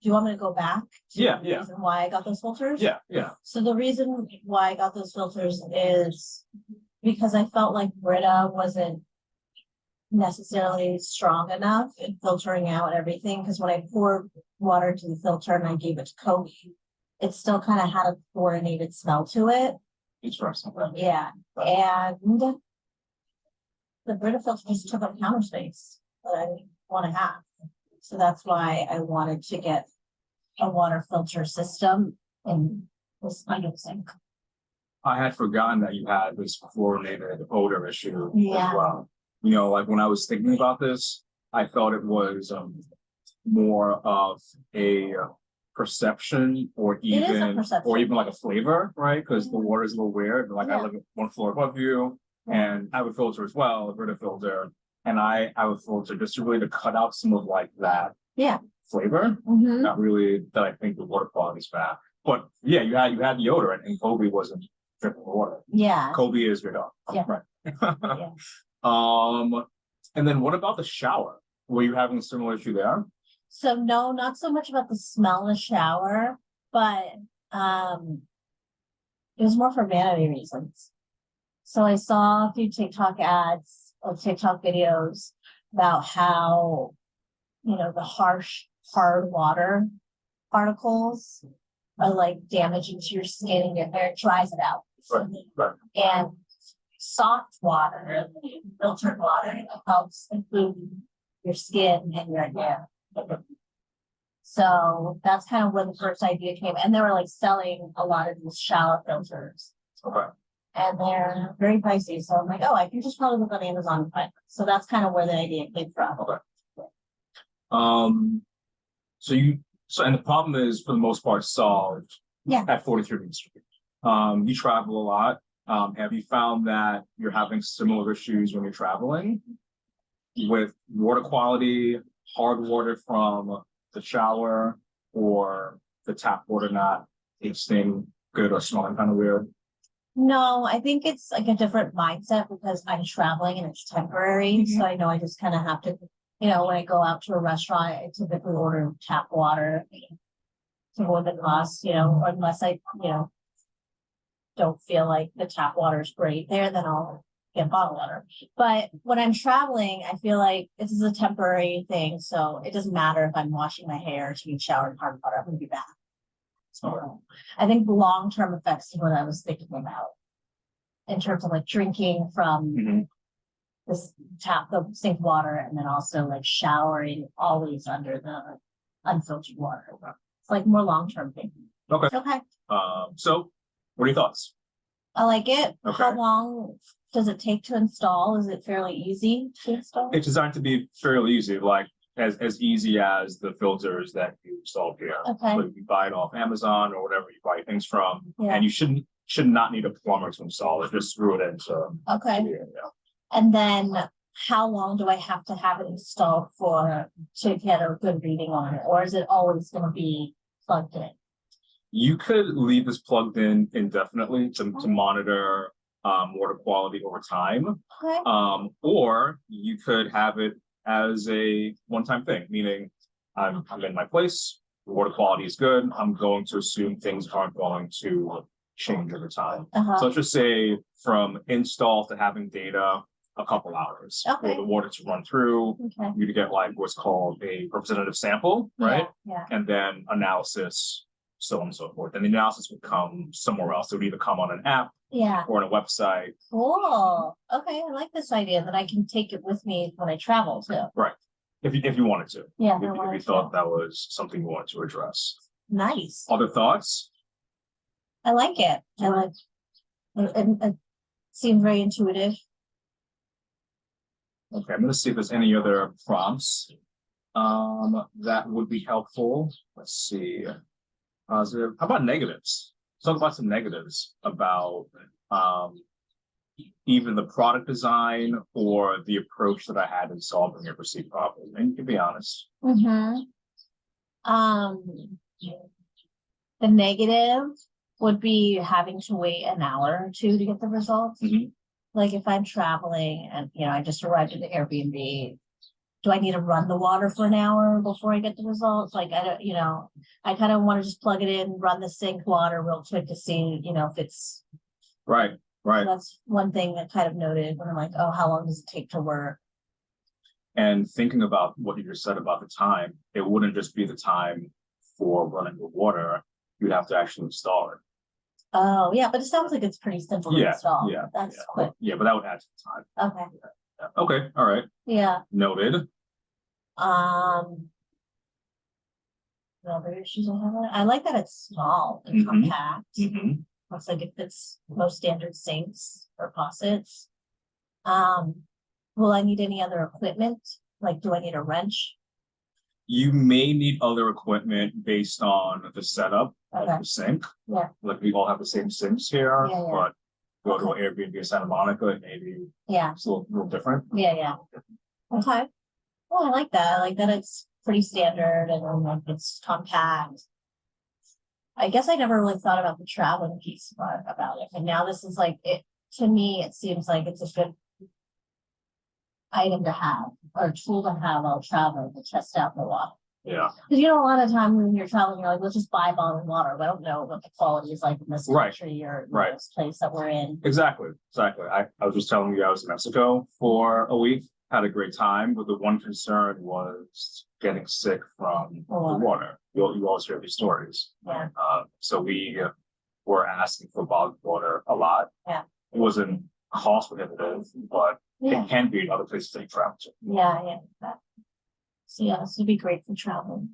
you want me to go back to Yeah, the yeah. reason why I got those filters? Yeah, yeah. So the reason why I got those filters is because I felt like Brita wasn't necessarily strong enough in filtering out everything. Because when I poured water into the filter and I gave it to Kobe, it still kind of had a chlorinated smell to it. Interesting. Yeah, and the Brita filter just took up counter space that I didn't want to have. So that's why I wanted to get a water filter system in this kind of sink. I had forgotten that you had this chlorinated odor issue Yeah. as well. You know, like when I was thinking about this, I thought it was more of a perception or even like a flavor, right? Because the water is a little weird. Like I live one floor above you, and I have a filter as well, a Brita filter, and I have a filter just to really to cut out some of like that flavor. Not really that I think the water quality is bad, but yeah, you had the odor, and Kobe wasn't drinking water. Yeah, Kobe is your dog. Yeah. Right. And then what about the shower? Were you having a similar issue there? So no, not so much about the smell of the shower, but it was more for vanity reasons. So I saw a few TikTok ads or TikTok videos about how, you know, the harsh, hard water particles are like damaging to your skin and your hair, it dries it out. Right. And soft water, filtered water, helps improve your skin and your hair. So that's kind of where the first idea came. And they were like selling a lot of these shower filters. Okay. And they're very pricey. So I'm like, oh, I can just probably look on Amazon and find it. So that's kind of where the idea came from. Okay. And the problem is for the most part solved at 43 Main Street. You travel a lot. Have you found that you're having similar issues when you're traveling with water quality, hard water from the shower, or the tap water not tasting good or smelling kind of weird? No, I think it's like a different mindset because I'm traveling and it's temporary. So I know I just kind of have to, you know, when I go out to a restaurant, I typically order tap water to avoid the cost, you know, unless I, you know, don't feel like the tap water is great there, then I'll get bottled water. But when I'm traveling, I feel like this is a temporary thing. So it doesn't matter if I'm washing my hair, taking a shower in hard water, I'm going to be back. So I think the long-term effects is what I was thinking about in terms of like drinking from this the sink water, and then also like showering always under the unfiltered water. It's like more long-term thing. Okay. Okay. So what are your thoughts? I like it. Okay. How long does it take to install? Is it fairly easy to install? It's designed to be fairly easy, like as easy as the filters that you installed here. Okay. So you buy it off Amazon or whatever you buy things from, Yeah. and you should not need a plumber to install it. Just screw it into. Okay. Yeah. And then how long do I have to have it installed for to get a good reading on it? Or is it always going to be plugged in? You could leave this plugged in indefinitely to monitor water quality over time. Okay. Or you could have it as a one-time thing, meaning I'm in my place, the water quality is good, I'm going to assume things aren't going to change over time. So let's just say from install to having data, a couple hours for the water to run through, you to get like what's called a representative sample, right? Yeah. And then analysis, so on and so forth. And the analysis would come somewhere else. It would either come on an app or on a website. Cool. Okay, I like this idea that I can take it with me when I travel too. Right. If you wanted to. Yeah. If you thought that was something you wanted to address. Nice. Other thoughts? I like it. I like it seems very intuitive. Okay, I'm gonna see if there's any other prompts that would be helpful. Let's see. Positive. How about negatives? Let's talk about some negatives about even the product design or the approach that I had in solving your perceived problem. And you can be honest. The negative would be having to wait an hour or two to get the results. Like if I'm traveling and, you know, I just arrived at the Airbnb do I need to run the water for an hour before I get the results? Like, I don't, I kind of want to just plug it in, run the sink water real quick to see, if it's. Right, right. So that's one thing that kind of noted when I'm like, oh, how long does it take to work? And thinking about what you just said about the time, it wouldn't just be the time for running the water. You'd have to actually install it. Oh, yeah, but it sounds like it's pretty simple to install. Yeah, That's yeah. quick. Yeah, but that would add to the time. Okay. Yeah. Okay, all right. Yeah. Noted. The other issues I have, I like that it's small and Mhm. compact. Mm-hmm. Looks like it fits most standard sinks or faucets. Will I need any other equipment? Like, do I need a wrench? You may need other equipment based on the setup of Okay. the sink. Yeah. Like we all have the same sinks here, Yeah, yeah. but go to an Airbnb in Santa Monica, and maybe Yeah, it's a little different. yeah. Okay. Well, I like that. I like that it's pretty standard and like it's compact. I guess I never really thought about the traveling piece about it, and now this is like it. To me, it seems like it's a good item to have or tool to have while traveling to test out the water. Yeah. Because a lot of time when you're traveling, you're like, let's just buy bottled water. We don't know what the quality is like in this country or this place that we're in. Exactly. I was just telling you I was in Mexico for a week, had a great time, but the one concern was getting sick from the water. You always hear these stories. Yeah. So we were asking for bottled water a lot. Yeah. It wasn't cost prohibitive, but it can be in other places that you travel to. Yeah. So yeah, this would be great for traveling.